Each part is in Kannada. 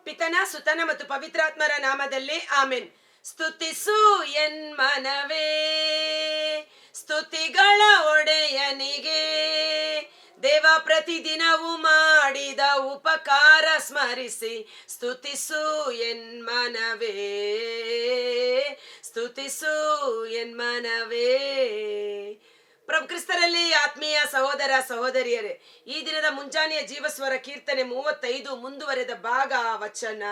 ಪಿತನ ಸುತನ ಮತ್ತು ಪವಿತ್ರಾತ್ಮರ ನಾಮದಲ್ಲಿ ಆಮೆನ್. ಸ್ತುತಿಸು ಎನ್ಮನವೇ ಸ್ತುತಿಗಳ ಒಡೆಯನಿಗೆ, ದೇವ ಪ್ರತಿದಿನವೂ ಮಾಡಿದ ಉಪಕಾರ ಸ್ಮರಿಸಿ ಸ್ತುತಿಸು ಎನ್ಮನವೇ, ಸ್ತುತಿಸು ಎನ್ಮನವೇ. ಪ್ರಭು ಕ್ರಿಸ್ತರಲ್ಲಿ ಆತ್ಮೀಯ ಸಹೋದರ ಸಹೋದರಿಯರೇ, ಈ ದಿನದ ಮುಂಜಾನೆಯ ಜೀವಸ್ವರ ಕೀರ್ತನೆ 35 ಮುಂದುವರೆದ ಭಾಗ ವಚನ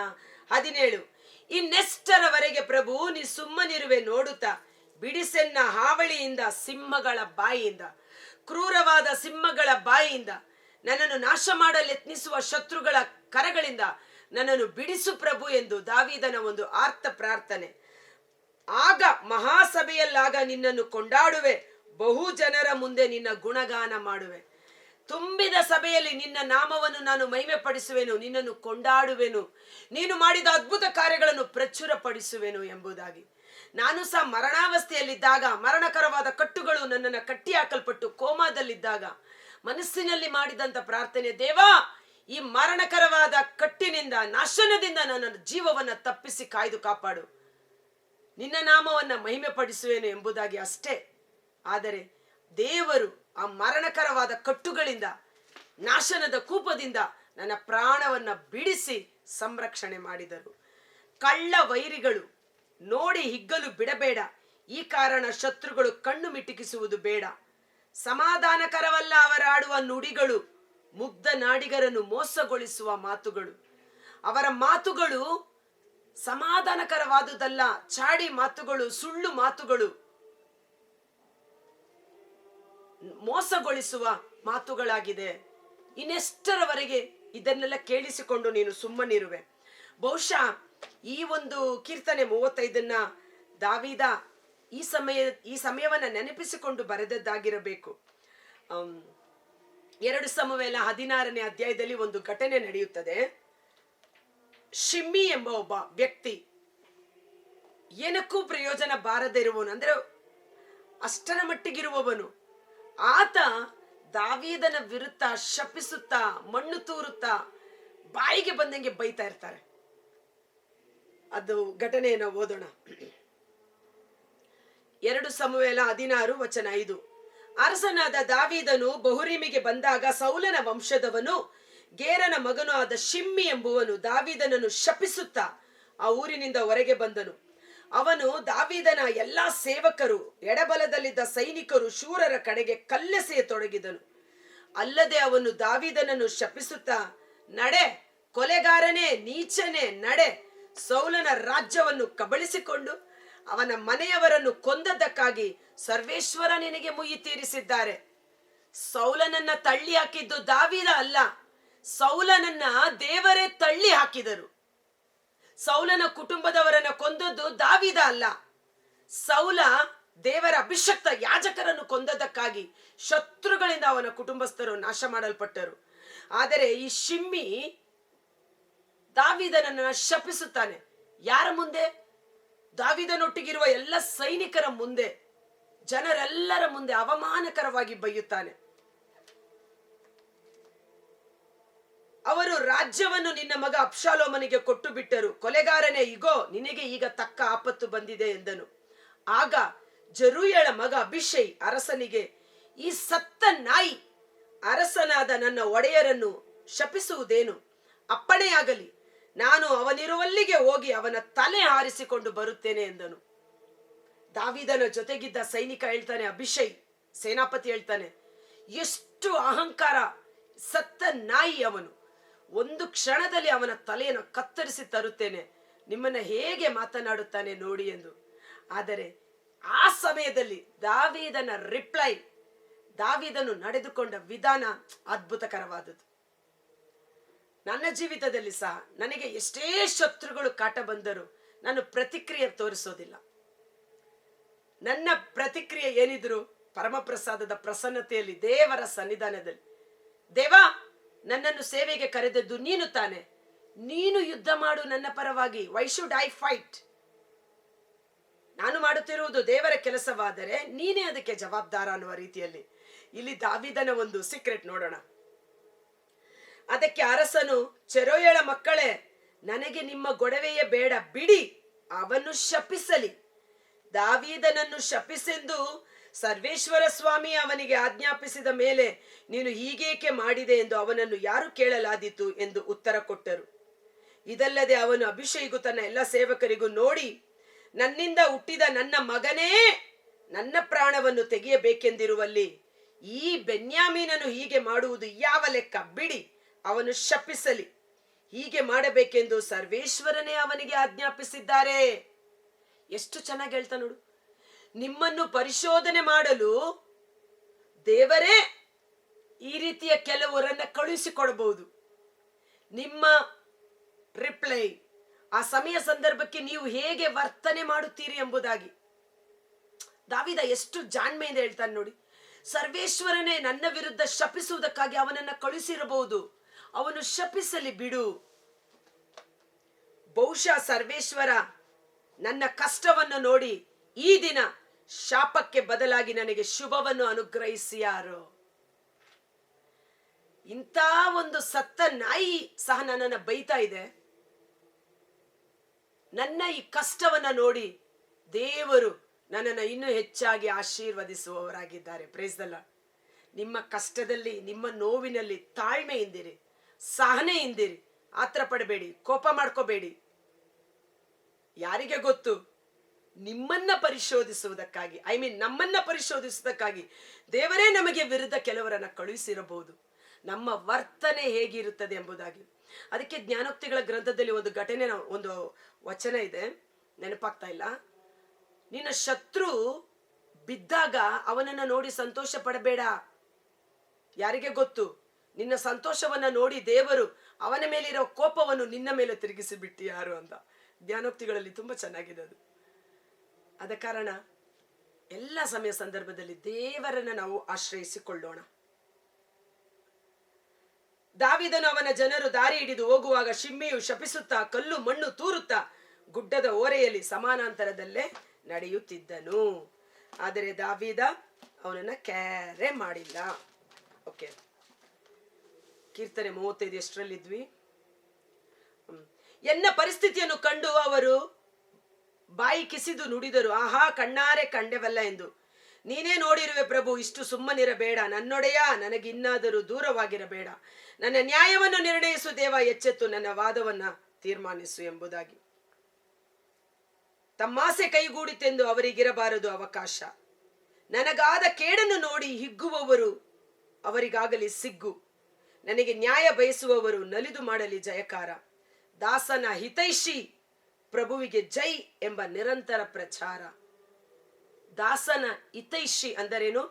17. ಇನ್ನೆಷ್ಟರವರೆಗೆ ಪ್ರಭು ನೀ ಸುಮ್ಮನಿರುವೆ ನೋಡುತ್ತಾ, ಬಿಡಿಸೆನ್ನ ಹಾವಳಿಯಿಂದ, ಸಿಂಹಗಳ ಬಾಯಿಯಿಂದ, ಕ್ರೂರವಾದ ಸಿಂಹಗಳ ಬಾಯಿಯಿಂದ, ನನ್ನನ್ನು ನಾಶ ಮಾಡಲು ಯತ್ನಿಸುವ ಶತ್ರುಗಳ ಕರಗಳಿಂದ ನನ್ನನ್ನು ಬಿಡಿಸು ಪ್ರಭು ಎಂದು ದಾವೀದನ ಒಂದು ಆರ್ತ ಪ್ರಾರ್ಥನೆ. ಆಗ ಮಹಾಸಭೆಯಲ್ಲಾಗ ನಿನ್ನನ್ನು ಕೊಂಡಾಡುವೆ, ಬಹು ಜನರ ಮುಂದೆ ನಿನ್ನ ಗುಣಗಾನ ಮಾಡುವೆ. ತುಂಬಿದ ಸಭೆಯಲ್ಲಿ ನಿನ್ನ ನಾಮವನ್ನು ನಾನು ಮಹಿಮೆ ಪಡಿಸುವೆನು, ನಿನ್ನನ್ನು ಕೊಂಡಾಡುವೆನು, ನೀನು ಮಾಡಿದ ಅದ್ಭುತ ಕಾರ್ಯಗಳನ್ನು ಪ್ರಚುರಪಡಿಸುವೆನು ಎಂಬುದಾಗಿ. ನಾನು ಸಹ ಮರಣಾವಸ್ಥೆಯಲ್ಲಿದ್ದಾಗ, ಮರಣಕರವಾದ ಕಟ್ಟುಗಳು ನನ್ನನ್ನು ಕಟ್ಟಿ ಹಾಕಲ್ಪಟ್ಟು ಕೋಮಾದಲ್ಲಿದ್ದಾಗ ಮನಸ್ಸಿನಲ್ಲಿ ಮಾಡಿದಂತ ಪ್ರಾರ್ಥನೆ, ದೇವಾ ಈ ಮರಣಕರವಾದ ಕಟ್ಟಿನಿಂದ, ನಾಶನದಿಂದ ನನ್ನ ಜೀವವನ್ನು ತಪ್ಪಿಸಿ ಕಾಯ್ದು ಕಾಪಾಡು, ನಿನ್ನ ನಾಮವನ್ನ ಮಹಿಮೆ ಪಡಿಸುವೆನು ಎಂಬುದಾಗಿ ಅಷ್ಟೇ. ಆದರೆ ದೇವರು ಆ ಮರಣಕರವಾದ ಕಟ್ಟುಗಳಿಂದ, ನಾಶನದ ಕೂಪದಿಂದ ನನ್ನ ಪ್ರಾಣವನ್ನ ಬಿಡಿಸಿ ಸಂರಕ್ಷಣೆ ಮಾಡಿದರು. ಕಳ್ಳ ವೈರಿಗಳು ನೋಡಿ ಹಿಗ್ಗಲು ಬಿಡಬೇಡ, ಈ ಕಾರಣ ಶತ್ರುಗಳು ಕಣ್ಣು ಮಿಟುಕಿಸುವುದು ಬೇಡ. ಸಮಾಧಾನಕರವಲ್ಲ ಅವರಾಡುವ ನುಡಿಗಳು, ಮುಗ್ಧ ನಾಡಿಗರನ್ನು ಮೋಸಗೊಳಿಸುವ ಮಾತುಗಳು. ಅವರ ಮಾತುಗಳು ಸಮಾಧಾನಕರವಾದುದಲ್ಲ, ಚಾಡಿ ಮಾತುಗಳು, ಸುಳ್ಳು ಮಾತುಗಳು, ಮೋಸಗೊಳಿಸುವ ಮಾತುಗಳಾಗಿದೆ. ಇನ್ನೆಷ್ಟರವರೆಗೆ ಇದನ್ನೆಲ್ಲ ಕೇಳಿಸಿಕೊಂಡು ನೀನು ಸುಮ್ಮನಿರುವೆ? ಬಹುಶಃ ಈ ಒಂದು ಕೀರ್ತನೆ 35 ದಾವೀದ ಈ ಸಮಯವನ್ನ ನೆನಪಿಸಿಕೊಂಡು ಬರೆದದ್ದಾಗಿರಬೇಕು. 2 ಸಮುವೇಲ 16ನೇ ಅಧ್ಯಾಯದಲ್ಲಿ ಒಂದು ಘಟನೆ ನಡೆಯುತ್ತದೆ. ಶಿಮ್ಮಿ ಎಂಬ ಒಬ್ಬ ವ್ಯಕ್ತಿ, ಏನಕ್ಕೂ ಪ್ರಯೋಜನ ಬಾರದೇ ಇರುವವನು, ಅಂದ್ರೆ ಅಷ್ಟರ ಮಟ್ಟಿಗಿರುವವನು. ಆತ ದಾವೀದನ ವಿರುದ್ಧ ಶಪಿಸುತ್ತಾ, ಮಣ್ಣು ತೂರುತ್ತಾ, ಬಾಯಿಗೆ ಬಂದಂಗೆ ಬೈತಾ ಇರ್ತಾರೆ. ಅದು ಘಟನೆಯನ್ನು ಓದೋಣ. 2 ಸಮುವೇಲ 16 ವಚನ 5. ಅರಸನಾದ ದಾವೀದನು ಬಹುರೀಮಿಗೆ ಬಂದಾಗ ಸೌಲನ ವಂಶದವನು ಗೇರನ ಮಗನು ಆದ ಶಿಮ್ಮಿ ಎಂಬುವನು ದಾವೀದನನ್ನು ಶಪಿಸುತ್ತಾ ಆ ಊರಿನಿಂದ ಹೊರಗೆ ಬಂದನು. ಅವನು ದಾವೀದನ ಎಲ್ಲಾ ಸೇವಕರು, ಎಡಬಲದಲ್ಲಿದ್ದ ಸೈನಿಕರು, ಶೂರರ ಕಡೆಗೆ ಕಲ್ಲೆಸೆಯ ತೊಡಗಿದನು. ಅಲ್ಲದೆ ಅವನು ದಾವೀದನನ್ನು ಶಪಿಸುತ್ತಾ, ನಡೆ ಕೊಲೆಗಾರನೇ, ನೀಚನೇ, ನಡೆ, ಸೌಲನ ರಾಜ್ಯವನ್ನು ಕಬಳಿಸಿಕೊಂಡು ಅವನ ಮನೆಯವರನ್ನು ಕೊಂದದ್ದಕ್ಕಾಗಿ ಸರ್ವೇಶ್ವರ ನಿನಗೆ ಮುಯ್ಯಿ ತೀರಿಸಿದ್ದಾರೆ. ಸೌಲನನ್ನ ತಳ್ಳಿ ಹಾಕಿದ್ದು ದಾವೀದ ಅಲ್ಲ, ಸೌಲನನ್ನ ದೇವರೇ ತಳ್ಳಿ ಹಾಕಿದರು. ಸೌಲನ ಕುಟುಂಬದವರನ್ನ ಕೊಂದದ್ದು ದಾವೀದ ಅಲ್ಲ, ಸೌಲ ದೇವರ ಅಭಿಷಕ್ತ ಯಾಜಕರನ್ನು ಕೊಂದದ್ದಕ್ಕಾಗಿ ಶತ್ರುಗಳಿಂದ ಅವನ ಕುಟುಂಬಸ್ಥರು ನಾಶ ಮಾಡಲ್ಪಟ್ಟರು. ಆದರೆ ಈ ಶಿಮ್ಮಿ ದಾವೀದನನ್ನ ಶಪಿಸುತ್ತಾನೆ. ಯಾರ ಮುಂದೆ? ದಾವೀದನೊಟ್ಟಿಗಿರುವ ಎಲ್ಲ ಸೈನಿಕರ ಮುಂದೆ, ಜನರೆಲ್ಲರ ಮುಂದೆ ಅವಮಾನಕರವಾಗಿ ಬೈಯುತ್ತಾನೆ. ಅವರು ರಾಜ್ಯವನ್ನು ನಿನ್ನ ಮಗ ಅಬ್ಷಾಲೋಮನಿಗೆ ಕೊಟ್ಟು ಬಿಟ್ಟರು. ಕೊಲೆಗಾರನೇ, ಇಗೋ ನಿನಗೆ ಈಗ ತಕ್ಕ ಆಪತ್ತು ಬಂದಿದೆ ಎಂದನು. ಆಗ ಜರೂಯಳ ಮಗ ಅಭಿಷೈ ಅರಸನಿಗೆ, ಈ ಸತ್ತ ನಾಯಿ ಅರಸನಾದ ನನ್ನ ಒಡೆಯರನ್ನು ಶಪಿಸುವುದೇನು? ಅಪ್ಪಣೆಯಾಗಲಿ, ನಾನು ಅವನಿರುವಲ್ಲಿಗೆ ಹೋಗಿ ಅವನ ತಲೆ ಹಾರಿಸಿಕೊಂಡು ಬರುತ್ತೇನೆ ಎಂದನು. ದಾವೀದನ ಜೊತೆಗಿದ್ದ ಸೈನಿಕ ಹೇಳ್ತಾನೆ, ಅಭಿಷೈ ಸೇನಾಪತಿ ಹೇಳ್ತಾನೆ, ಎಷ್ಟು ಅಹಂಕಾರ, ಸತ್ತ ನಾಯಿ ಅವನು, ಒಂದು ಕ್ಷಣದಲ್ಲಿ ಅವನ ತಲೆಯನ್ನು ಕತ್ತರಿಸಿ ತರುತ್ತೇನೆ, ನಿಮ್ಮನ್ನ ಹೇಗೆ ಮಾತನಾಡುತ್ತಾನೆ ನೋಡಿ ಎಂದು. ಆದರೆ ಆ ಸಮಯದಲ್ಲಿ ದಾವೀದನ ರಿಪ್ಲೈ, ದಾವೀದನು ನಡೆದುಕೊಂಡ ವಿಧಾನ ಅದ್ಭುತಕರವಾದದ್ದು. ನನ್ನ ಜೀವಿತದಲ್ಲಿ ಸಹ ನನಗೆ ಎಷ್ಟೇ ಶತ್ರುಗಳು ಕಾಟ ಬಂದರೂ ನಾನು ಪ್ರತಿಕ್ರಿಯೆ ತೋರಿಸೋದಿಲ್ಲ. ನನ್ನ ಪ್ರತಿಕ್ರಿಯೆ ಏನಿದ್ರು ಪರಮಪ್ರಸಾದದ ಪ್ರಸನ್ನತೆಯಲ್ಲಿ, ದೇವರ ಸನ್ನಿಧಾನದಲ್ಲಿ, ದೇವಾ ನನ್ನನ್ನು ಸೇವೆಗೆ ಕರೆದದ್ದು ನೀನು ತಾನೆ, ನೀನು ಯುದ್ಧ ಮಾಡು ನನ್ನ ಪರವಾಗಿ, ವೈ ಶುಡ್ ಐ ಫೈಟ್? ನಾನು ಮಾಡುತ್ತಿರುವುದು ದೇವರ ಕೆಲಸವಾದರೆ ನೀನೇ ಅದಕ್ಕೆ ಜವಾಬ್ದಾರ ಅನ್ನುವ ರೀತಿಯಲ್ಲಿ ಇಲ್ಲಿ ದಾವೀದನ ಒಂದು ಸೀಕ್ರೆಟ್ ನೋಡೋಣ. ಅದಕ್ಕೆ ಅರಸನು, ಚೆರೋಯಳ ಮಕ್ಕಳೇ, ನನಗೆ ನಿಮ್ಮ ಗೊಡವೆಯೇ ಬೇಡ, ಬಿಡಿ, ಅವನು ಶಪಿಸಲಿ. ದಾವೀದನನ್ನು ಶಪಿಸೆಂದು ಸರ್ವೇಶ್ವರ ಸ್ವಾಮಿ ಅವನಿಗೆ ಆಜ್ಞಾಪಿಸಿದ ಮೇಲೆ ನೀನು ಹೀಗೇಕೆ ಮಾಡಿದೆ ಎಂದು ಅವನನ್ನು ಯಾರು ಕೇಳಲಾದೀತು ಎಂದು ಉತ್ತರ ಕೊಟ್ಟರು. ಇದಲ್ಲದೆ ಅವನು ಅಭಿಷೇಕು ತನ್ನ ಎಲ್ಲ ಸೇವಕರಿಗೂ, ನೋಡಿ, ನನ್ನಿಂದ ಹುಟ್ಟಿದ ನನ್ನ ಮಗನೇ ನನ್ನ ಪ್ರಾಣವನ್ನು ತೆಗೆಯಬೇಕೆಂದಿರುವಲ್ಲಿ ಈ ಬೆನ್ಯಾಮೀನನು ಹೀಗೆ ಮಾಡುವುದು ಯಾವ ಲೆಕ್ಕ, ಬಿಡಿ, ಅವನು ಶಪಿಸಲಿ. ಹೀಗೆ ಮಾಡಬೇಕೆಂದು ಸರ್ವೇಶ್ವರನೇ ಅವನಿಗೆ ಆಜ್ಞಾಪಿಸಿದ್ದಾರೆ. ಎಷ್ಟು ಚೆನ್ನಾಗಿ ಹೇಳ್ತಾ ನೋಡು. ನಿಮ್ಮನ್ನು ಪರಿಶೋಧನೆ ಮಾಡಲು ದೇವರೇ ಈ ರೀತಿಯ ಕೆಲವರನ್ನ ಕಳುಹಿಸಿಕೊಡಬಹುದು. ನಿಮ್ಮ ರಿಪ್ಲೈ, ಆ ಸಮಯ ಸಂದರ್ಭಕ್ಕೆ ನೀವು ಹೇಗೆ ವರ್ತನೆ ಮಾಡುತ್ತೀರಿ ಎಂಬುದಾಗಿ. ದಾವೀದ ಎಷ್ಟು ಜಾಣ್ಮೆಯಿಂದ ಹೇಳ್ತಾನೆ ನೋಡಿ. ಸರ್ವೇಶ್ವರನೇ ನನ್ನ ವಿರುದ್ಧ ಶಪಿಸುವುದಕ್ಕಾಗಿ ಅವನನ್ನ ಕಳುಹಿಸಿರಬಹುದು. ಅವನು ಶಪಿಸಲಿ, ಬಿಡು. ಬಹುಶಃ ಸರ್ವೇಶ್ವರ ನನ್ನ ಕಷ್ಟವನ್ನು ನೋಡಿ ಈ ದಿನ ಶಾಪಕ್ಕೆ ಬದಲಾಗಿ ನನಗೆ ಶುಭವನ್ನು ಅನುಗ್ರಹಿಸಿಯಾರೋ. ಇಂಥ ಒಂದು ಸತ್ತ ನಾಯಿ ಸಹ ನನ್ನನ್ನು ಬೈತಾ ಇದೆ. ನನ್ನ ಈ ಕಷ್ಟವನ್ನ ನೋಡಿ ದೇವರು ನನ್ನನ್ನು ಇನ್ನೂ ಹೆಚ್ಚಾಗಿ ಆಶೀರ್ವದಿಸುವವರಾಗಿದ್ದಾರೆ. Praise the lord. ನಿಮ್ಮ ಕಷ್ಟದಲ್ಲಿ, ನಿಮ್ಮ ನೋವಿನಲ್ಲಿ ತಾಳ್ಮೆಯಿಂದಿರಿ, ಸಹನೆಯಿಂದಿರಿ. ಆತರ ಪಡಬೇಡಿ, ಕೋಪ ಮಾಡ್ಕೋಬೇಡಿ. ಯಾರಿಗೆ ಗೊತ್ತು, ನಿಮ್ಮನ್ನ ಪರಿಶೋಧಿಸುವುದಕ್ಕಾಗಿ, ನಮ್ಮನ್ನ ಪರಿಶೋಧಿಸುವುದಕ್ಕಾಗಿ ದೇವರೇ ನಮಗೆ ವಿರುದ್ಧ ಕೆಲವರನ್ನ ಕಳುಹಿಸಿರಬಹುದು. ನಮ್ಮ ವರ್ತನೆ ಹೇಗಿರುತ್ತದೆ ಎಂಬುದಾಗಿ. ಅದಕ್ಕೆ ಜ್ಞಾನೋಕ್ತಿಗಳ ಗ್ರಂಥದಲ್ಲಿ ಒಂದು ಘಟನೆ, ಒಂದು ವಚನ ಇದೆ, ನೆನಪಾಗ್ತಾ ಇಲ್ಲ. ನಿನ್ನ ಶತ್ರು ಬಿದ್ದಾಗ ಅವನನ್ನ ನೋಡಿ ಸಂತೋಷ ಪಡಬೇಡ. ಯಾರಿಗೆ ಗೊತ್ತು, ನಿನ್ನ ಸಂತೋಷವನ್ನ ನೋಡಿ ದೇವರು ಅವನ ಮೇಲಿರೋ ಕೋಪವನ್ನು ನಿನ್ನ ಮೇಲೆ ತಿರುಗಿಸಿ ಬಿಟ್ಟಿಯಾರು ಅಂತ. ಜ್ಞಾನೋಕ್ತಿಗಳಲ್ಲಿ ತುಂಬಾ ಚೆನ್ನಾಗಿದೆ ಅದು. ಆದ ಕಾರಣ ಎಲ್ಲ ಸಮಯ ಸಂದರ್ಭದಲ್ಲಿ ದೇವರನ್ನ ನಾವು ಆಶ್ರಯಿಸಿಕೊಳ್ಳೋಣ. ದಾವೀದನು ಅವನ ಜನರು ದಾರಿ ಹಿಡಿದು ಹೋಗುವಾಗ ಶಿಮ್ಮಿಯು ಶಪಿಸುತ್ತಾ ಕಲ್ಲು ಮಣ್ಣು ತೂರುತ್ತಾ ಗುಡ್ಡದ ಓರೆಯಲ್ಲಿ ಸಮಾನಾಂತರದಲ್ಲೇ ನಡೆಯುತ್ತಿದ್ದನು. ಆದರೆ ದಾವೀದ ಅವನನ್ನ ಕ್ಯಾರೆ ಮಾಡಿಲ್ಲ. ಓಕೆ, ಕೀರ್ತನೆ 35 ಎಷ್ಟರಲ್ಲಿದ್ವಿ? ಎನ್ನ ಪರಿಸ್ಥಿತಿಯನ್ನು ಕಂಡು ಅವರು ಬಾಯಿ ಕಿಸಿದು ನುಡಿದರು, ಆಹಾ, ಕಣ್ಣಾರೆ ಕಂಡೆವಲ್ಲ ಎಂದು. ನೀನೇ ನೋಡಿರುವೆ ಪ್ರಭು, ಇಷ್ಟು ಸುಮ್ಮನಿರಬೇಡ. ನನ್ನೊಡೆಯ, ನನಗಿನ್ನಾದರೂ ದೂರವಾಗಿರಬೇಡ. ನನ್ನ ನ್ಯಾಯವನ್ನು ನಿರ್ಣಯಿಸು ದೇವ, ಎಚ್ಚೆತ್ತು ನನ್ನ ವಾದವನ್ನ ತೀರ್ಮಾನಿಸು ಎಂಬುದಾಗಿ. ತಮ್ಮಾಸೆ ಕೈಗೂಡಿತೆಂದು ಅವರಿಗಿರಬಾರದು ಅವಕಾಶ. ನನಗಾದ ಕೇಡನ್ನು ನೋಡಿ ಹಿಗ್ಗುವವರು ಅವರಿಗಾಗಲಿ ಸಿಗ್ಗು. ನನಗೆ ನ್ಯಾಯ ಬಯಸುವವರು ನಲಿದು ಮಾಡಲಿ ಜಯಕಾರ. ದಾಸನ ಹಿತೈಷಿ ಪ್ರಭುವಿಗೆ ಜೈ ಎಂಬ ನಿರಂತರ ಪ್ರಚಾರ. ದಾಸನ ಹಿತೈಷಿ ಅಂದರೇನು?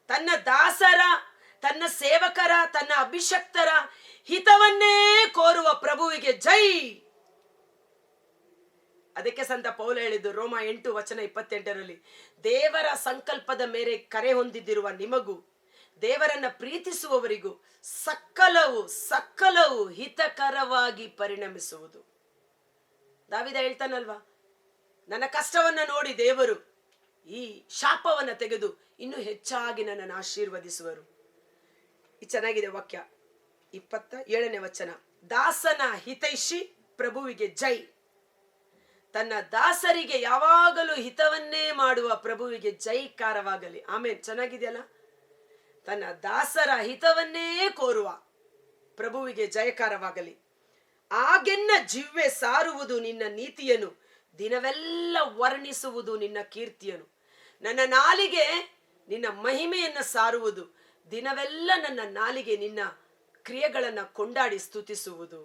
ತನ್ನ ದಾಸರ, ತನ್ನ ಸೇವಕರ, ತನ್ನ ಅಭಿಷಕ್ತರ ಹಿತವನ್ನೇ ಕೋರುವ ಪ್ರಭುವಿಗೆ ಜೈ. ಅದಕ್ಕೆ ಸಂತ ಪೌಲ ಹೇಳಿದ್ದು ರೋಮ 8:28 ದೇವರ ಸಂಕಲ್ಪದ ಮೇರೆ ಕರೆ ಹೊಂದಿದ್ದಿರುವ ನಿಮಗೂ ದೇವರನ್ನ ಪ್ರೀತಿಸುವವರಿಗೂ ಸಕಲವು ಹಿತಕರವಾಗಿ ಪರಿಣಮಿಸುವುದು. ದಾವೀದ ಹೇಳ್ತಾನಲ್ವಾ, ನನ್ನ ಕಷ್ಟವನ್ನ ನೋಡಿ ದೇವರು ಈ ಶಾಪವನ್ನ ತೆಗೆದು ಇನ್ನೂ ಹೆಚ್ಚಾಗಿ ನನ್ನನ್ನು ಆಶೀರ್ವದಿಸುವರು. ಈ ಚೆನ್ನಾಗಿದೆ ವಾಕ್ಯ. 27ನೇ ವಚನ, ದಾಸನ ಹಿತೈಷಿ ಪ್ರಭುವಿಗೆ ಜೈ. ತನ್ನ ದಾಸರಿಗೆ ಯಾವಾಗಲೂ ಹಿತವನ್ನೇ ಮಾಡುವ ಪ್ರಭುವಿಗೆ ಜೈಕಾರವಾಗಲಿ. ಆಮೇಲೆ ಚೆನ್ನಾಗಿದೆಯಲ್ಲ. ತನ್ನ ದಾಸರ ಹಿತವನ್ನೇ ಕೋರುವ ಪ್ರಭುವಿಗೆ ಜಯಕಾರವಾಗಲಿ. ಆಗೆನ್ನ ಜಿವ್ವೆ ಸಾರುವುದು ನಿನ್ನ ನೀತಿಯನ್ನು, ದಿನವೆಲ್ಲ ವರ್ಣಿಸುವುದು ನಿನ್ನ ಕೀರ್ತಿಯನ್ನು. ನನ್ನ ನಾಲಿಗೆ ನಿನ್ನ ಮಹಿಮೆಯನ್ನ ಸಾರುವುದು, ದಿನವೆಲ್ಲ ನನ್ನ ನಾಲಿಗೆ ನಿನ್ನ ಕ್ರಿಯೆಗಳನ್ನ ಕೊಂಡಾಡಿ ಸ್ತುತಿಸುವುದು.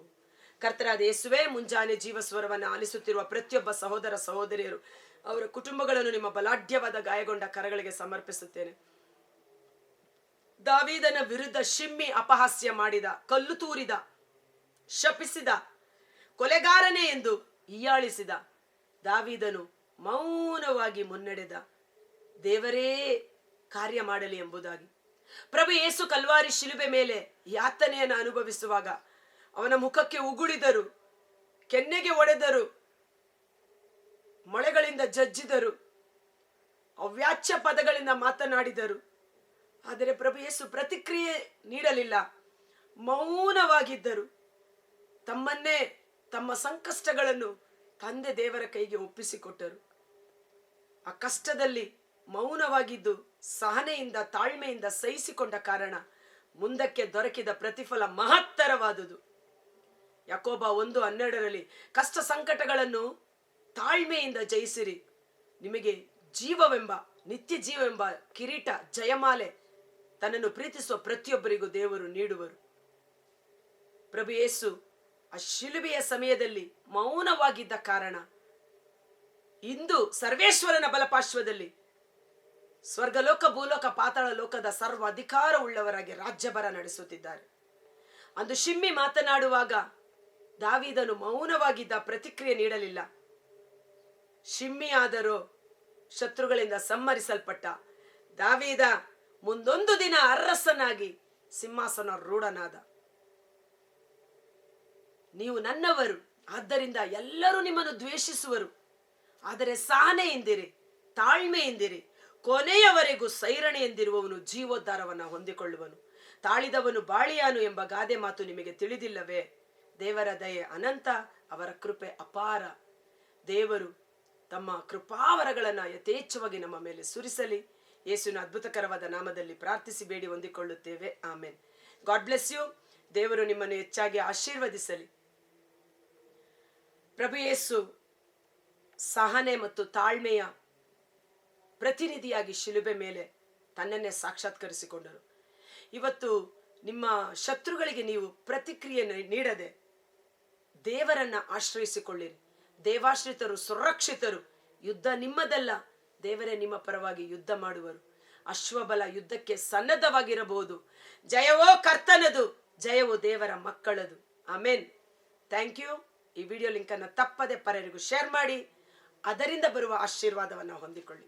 ಕರ್ತನಾದ ಯೇಸುವೇ, ಮುಂಜಾನೆ ಜೀವಸ್ವರವನ್ನು ಆಲಿಸುತ್ತಿರುವ ಪ್ರತಿಯೊಬ್ಬ ಸಹೋದರ ಸಹೋದರಿಯರು, ಅವರ ಕುಟುಂಬಗಳನ್ನು ನಿಮ್ಮ ಬಲಾಢ್ಯವಾದ ಗಾಯಗೊಂಡ ಕರಗಳಿಗೆ ಸಮರ್ಪಿಸುತ್ತೇನೆ. ದಾವೀದನ ವಿರುದ್ಧ ಶಿಮ್ಮಿ ಅಪಹಾಸ್ಯ ಮಾಡಿದ, ಕಲ್ಲು ತೂರಿದ, ಶಪಿಸಿದ, ಕೊಲೆಗಾರನೇ ಎಂದು ಹೀಯಾಳಿಸಿದ ದಾವೀದನು ಮೌನವಾಗಿ ಮುನ್ನಡೆದ. ದೇವರೇ ಕಾರ್ಯ ಮಾಡಲಿ ಎಂಬುದಾಗಿ. ಪ್ರಭು ಯೇಸು ಕಲ್ವಾರಿ ಶಿಲುಬೆ ಮೇಲೆ ಯಾತನೆಯನ್ನು ಅನುಭವಿಸುವಾಗ ಅವನ ಮುಖಕ್ಕೆ ಉಗುಳಿದರು, ಕೆನ್ನೆಗೆ ಒಡೆದರು, ಮೊಳೆಗಳಿಂದ ಜಜ್ಜಿದರು, ಅವ್ಯಾಚ್ಯ ಪದಗಳಿಂದ ಮಾತನಾಡಿದರು. ಆದರೆ ಪ್ರಭು ಯೇಸು ಪ್ರತಿಕ್ರಿಯೆ ನೀಡಲಿಲ್ಲ, ಮೌನವಾಗಿದ್ದರು. ತಮ್ಮನ್ನೇ ತಮ್ಮ ಸಂಕಷ್ಟಗಳನ್ನು ತಂದೆ ದೇವರ ಕೈಗೆ ಒಪ್ಪಿಸಿಕೊಟ್ಟರು. ಆ ಕಷ್ಟದಲ್ಲಿ ಮೌನವಾಗಿದ್ದು ಸಹನೆಯಿಂದ ತಾಳ್ಮೆಯಿಂದ ಸಹಿಸಿಕೊಂಡ ಕಾರಣ ಮುಂದಕ್ಕೆ ದೊರಕಿದ ಪ್ರತಿಫಲ ಮಹತ್ತರವಾದುದು. ಯಾಕೋಬ 1:12 ಕಷ್ಟ ಸಂಕಟಗಳನ್ನು ತಾಳ್ಮೆಯಿಂದ ಜಯಿಸಿರಿ, ನಿಮಗೆ ಜೀವವೆಂಬ ನಿತ್ಯ ಜೀವವೆಂಬ ಕಿರೀಟ ಜಯಮಾಲೆ ತನ್ನನ್ನು ಪ್ರೀತಿಸುವ ಪ್ರತಿಯೊಬ್ಬರಿಗೂ ದೇವರು ನೀಡುವರು. ಪ್ರಭು ಯೇಸು ಆ ಶಿಲುಬೆಯ ಸಮಯದಲ್ಲಿ ಮೌನವಾಗಿದ್ದ ಕಾರಣ ಇಂದು ಸರ್ವೇಶ್ವರನ ಬಲಪಾರ್ಶ್ವದಲ್ಲಿ ಸ್ವರ್ಗಲೋಕ ಭೂಲೋಕ ಪಾತಾಳ ಲೋಕದ ಸರ್ವ ಅಧಿಕಾರ ಉಳ್ಳವರಾಗಿ ರಾಜ್ಯಭಾರ ನಡೆಸುತ್ತಿದ್ದಾರೆ. ಅಂದು ಶಿಮ್ಮಿ ಮಾತನಾಡುವಾಗ ದಾವೀದನು ಮೌನವಾಗಿದ್ದ, ಪ್ರತಿಕ್ರಿಯೆ ನೀಡಲಿಲ್ಲ. ಶಿಮ್ಮಿ ಆದರೂ ಶತ್ರುಗಳಿಂದ ಸಂಹರಿಸಲ್ಪಟ್ಟ. ದಾವೀದ ಮುಂದೊಂದು ದಿನ ಅರಸನಾಗಿ ಸಿಂಹಾಸನ ರೂಢನಾದ. ನೀವು ನನ್ನವರು, ಆದ್ದರಿಂದ ಎಲ್ಲರೂ ನಿಮ್ಮನ್ನು ದ್ವೇಷಿಸುವರು, ಆದರೆ ಸಹನೆಯಿಂದಿರಿ, ತಾಳ್ಮೆಯಿಂದಿರಿ, ಕೊನೆಯವರೆಗೂ ಸೈರಣೆಯೆಂದಿರುವವನು ಜೀವೋದ್ಧಾರವನ್ನು ಹೊಂದಿಕೊಳ್ಳುವನು. ತಾಳಿದವನು ಬಾಳಿಯಾನು ಎಂಬ ಗಾದೆ ಮಾತು ನಿಮಗೆ ತಿಳಿದಿಲ್ಲವೇ? ದೇವರ ದಯೆ ಅನಂತ, ಅವರ ಕೃಪೆ ಅಪಾರ. ದೇವರು ತಮ್ಮ ಕೃಪಾವರಗಳನ್ನು ಯಥೇಚ್ಛವಾಗಿ ನಮ್ಮ ಮೇಲೆ ಸುರಿಸಲಿ. ಯೇಸುವಿನ ಅದ್ಭುತಕರವಾದ ನಾಮದಲ್ಲಿ ಪ್ರಾರ್ಥಿಸಿ ಬೇಡಿ ಹೊಂದಿಕೊಳ್ಳುತ್ತೇವೆ. ಆಮೆನ್. God bless you. ದೇವರು ನಿಮ್ಮನ್ನು ಹೆಚ್ಚಾಗಿ ಆಶೀರ್ವದಿಸಲಿ. ಪ್ರಭು ಯೇಸು ಸಹನೆ ಮತ್ತು ತಾಳ್ಮೆಯ ಪ್ರತಿನಿಧಿಯಾಗಿ ಶಿಲುಬೆ ಮೇಲೆ ತನ್ನನ್ನೇ ಸಾಕ್ಷಾತ್ಕರಿಸಿಕೊಂಡರು. ಇವತ್ತು ನಿಮ್ಮ ಶತ್ರುಗಳಿಗೆ ನೀವು ಪ್ರತಿಕ್ರಿಯೆ ನೀಡದೆ ದೇವರನ್ನ ಆಶ್ರಯಿಸಿಕೊಳ್ಳಿರಿ. ದೇವಾಶ್ರಿತರು ಸುರಕ್ಷಿತರು. ಯುದ್ಧ ನಿಮ್ಮದಲ್ಲ, ದೇವರೇ ನಿಮ್ಮ ಪರವಾಗಿ ಯುದ್ಧ ಮಾಡುವರು. ಅಶ್ವಬಲ ಯುದ್ಧಕ್ಕೆ ಸನ್ನದ್ಧವಾಗಿರಬಹುದು. ಜಯವೋ ಕರ್ತನದು, ಜಯವೋ ದೇವರ ಮಕ್ಕಳದು. ಆಮೆನ್. Thank you. ಈ ವಿಡಿಯೋ ಲಿಂಕನ್ನು ತಪ್ಪದೆ ಪರರಿಗೂ ಶೇರ್ ಮಾಡಿ, ಅದರಿಂದ ಬರುವ ಆಶೀರ್ವಾದವನ್ನು ಹೊಂದಿಕೊಳ್ಳಿ.